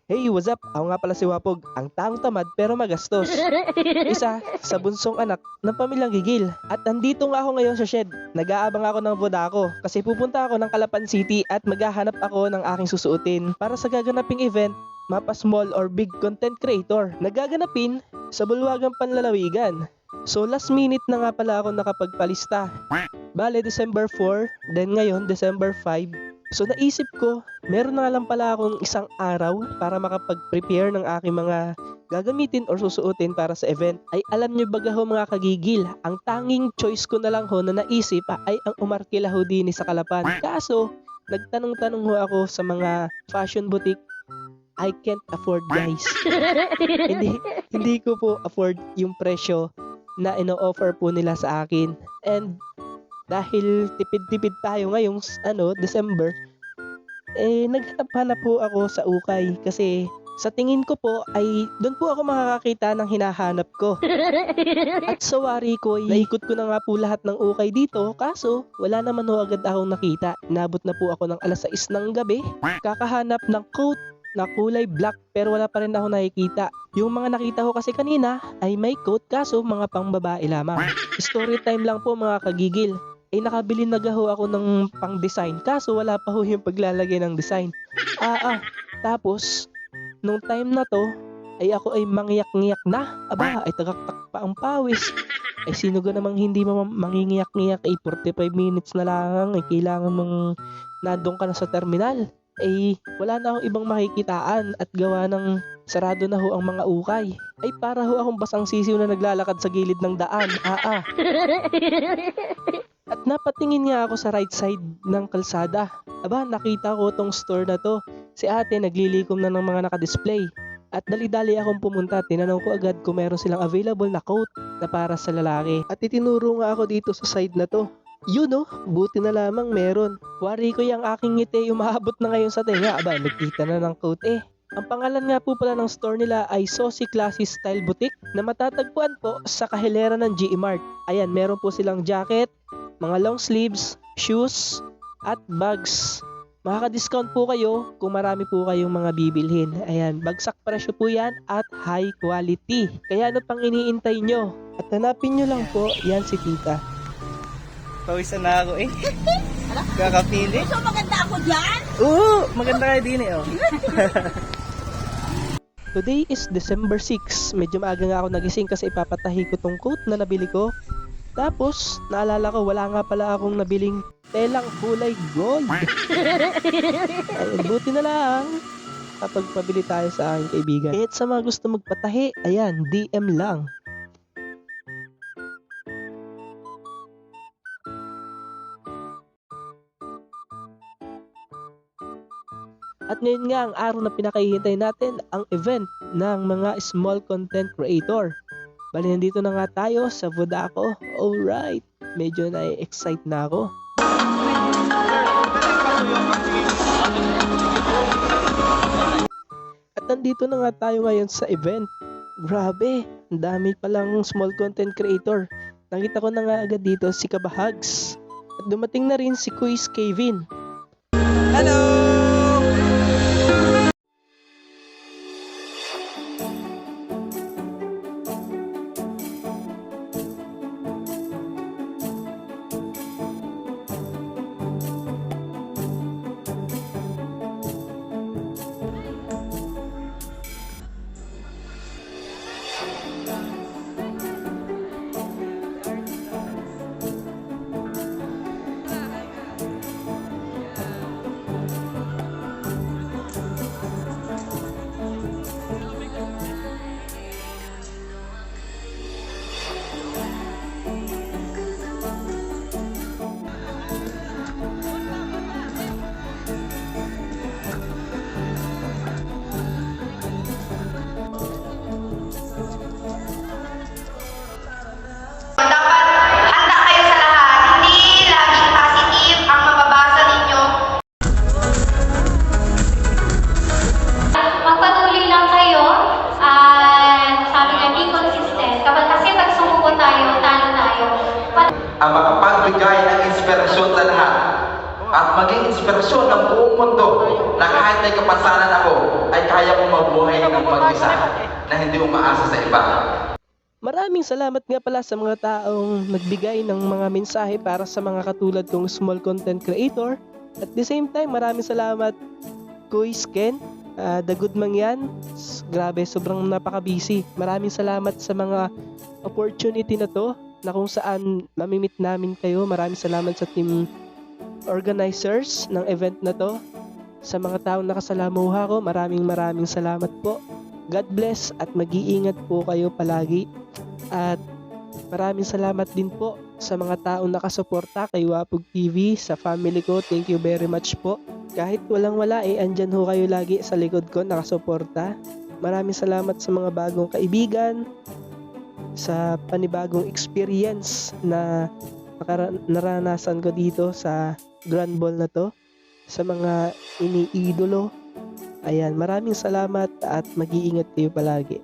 Hey, what's up? Ako nga pala si Wapog, ang taong tamad pero magastos. Isa sa bunsong anak ng pamilyang Gigil. At nandito nga ako ngayon sa shed. Nag-aabang ako ng Vodako kasi pupunta ako ng Calapan City at maghahanap ako ng aking susuotin para sa gaganaping event, mapa small or big content creator. Nagaganapin sa Bulwagang Panlalawigan. So last minute na nga pala ako nakapagpalista. Bale, December 4, then ngayon December 5. So naisip ko, meron na lang pala akong isang araw para makapag-prepare ng aking mga gagamitin or susuotin para sa event. Ay alam nyo baga ho mga kagigil, ang tanging choice ko na lang ho na naisip ay ang umarkila ho din sa Calapan. Kaso, nagtanong-tanong ho ako sa mga fashion boutique, I can't afford guys. hindi ko po afford yung presyo na ino-offer po nila sa akin. And dahil tipid-tipid tayo ngayong December, naghanap po ako sa ukay kasi sa tingin ko po ay doon po ako makakakita ng hinahanap ko. At sa wari ko ay naikot ko na nga po lahat ng ukay dito, kaso wala naman ho agad akong nakita. Inabot na po ako ng alas 6 ng gabi, kakahanap ng coat na kulay black pero wala pa rin ako nakikita. Yung mga nakita ko kasi kanina ay may coat kaso mga pangbabae lamang. Story time lang po mga kagigil. Nakabili na gaho ako ng pang-design kaso wala pa ho yung paglalagay ng design. Tapos nung time na to ay ako ay mangyak-ngiyak na. Aba, ay tagaktak pa ang pawis. Ay sino ga namang hindi mangingiyak-ngiyak 45 minutes na lang ay kailangan mong nandun ka na sa terminal. Wala na akong ibang makikitaan at gawa ng sarado na ho ang mga ukay. Ay para ho akong basang sisiw na naglalakad sa gilid ng daan. At napatingin nga ako sa right side ng kalsada. Aba, nakita ko tong store na to. Si ate naglilikom na ng mga nakadisplay. At dali-dali akong pumunta. Tinanong ko agad kung meron silang available na coat na para sa lalaki. At itinuro nga ako dito sa side na to. Yun buti na lamang meron. Wari ko yung aking ngiti umaabot na ngayon sa tenga. Aba, nagkita na ng coat Ang pangalan nga po pala ng store nila ay Saucy Classy Style Boutique na matatagpuan po sa kahilera ng GE Mart. Ayan, meron po silang jacket, mga long sleeves, shoes, at bags. Makaka-discount po kayo kung marami po kayong mga bibilhin. Ayan, bagsak presyo po yan at high quality. Kaya ano pang iniintay nyo? At hanapin nyo lang po, yan si tita. Pawisan na ako Kakapili. So maganda ako dyan? Oo, maganda kayo din Today is December 6. Medyo maaga nga ako nagising kasi ipapatahi ko tong coat na nabili ko. Tapos, naalala ko wala nga pala akong nabiling telang kulay gold. Ayun, buti na lang kapag pabili tayo sa aking kaibigan. At sa mga gusto magpatahi, ayan, DM lang. At ngayon nga ang araw na pinakahihintay natin, ang event ng mga small content creator. Bali, nandito na nga tayo sa Vodako. Alright, medyo na-excite na ako. At nandito na nga tayo ngayon sa event. Grabe, ang dami palang small content creator. Nakita ko na nga agad dito si Kabahags. At dumating na rin si Quiz Kevin. Hello! ang makapagbigay ng inspirasyon sa lahat at maging inspirasyon ng buong mundo na kahit may kapansanan ako ay kaya kong na hindi umaasa sa iba. Maraming salamat nga pala sa mga taong nagbigay ng mga mensahe para sa mga katulad kong small content creator. At the same time, maraming salamat Kuis Ken, The Good Mangyan. Grabe, sobrang napaka-busy. Maraming salamat sa mga opportunity na to na kung saan mamimit namin kayo. Maraming salamat sa team organizers ng event na to. Sa mga taong nakasalamuha ko, maraming salamat po. God bless at mag-iingat po kayo palagi. At maraming salamat din po sa mga taong nakasuporta kay Wapog TV, sa family ko. Thank you very much po. Kahit walang-wala andyan ho kayo lagi sa likod ko nakasuporta. Maraming salamat sa mga bagong kaibigan, sa panibagong experience na naranasan ko dito sa Grand Ball na to, sa mga iniidolo. Ayan, maraming salamat at mag-iingat kayo palagi.